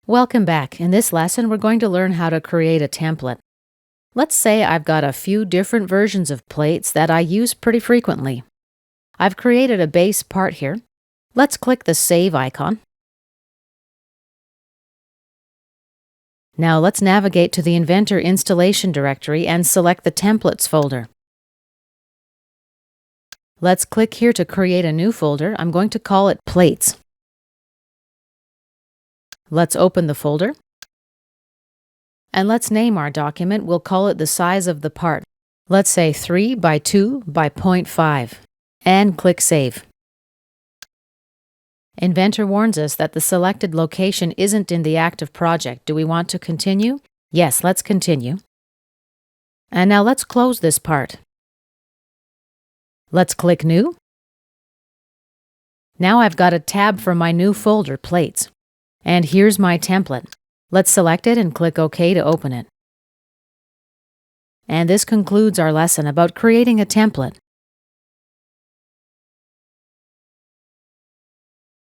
Welcome back. In this lesson, we're going to learn how to create a template. Let's say I've got a few different versions of plates that I use pretty frequently. I've created a base part here. Let's click the Save icon. Now let's navigate to the Inventor installation directory and select the Templates folder. Let's click here to create a new folder. I'm going to call it Plates. Let's open the folder. And let's name our document. We'll call it the size of the part. Let's say 3 by 2 by 0.5. And click Save. Inventor warns us that the selected location isn't in the active project. Do we want to continue? Yes, let's continue. And now let's close this part. Let's click New. Now I've got a tab for my new folder, Plates. And here's my template. Let's select it and click OK to open it. And this concludes our lesson about creating a template.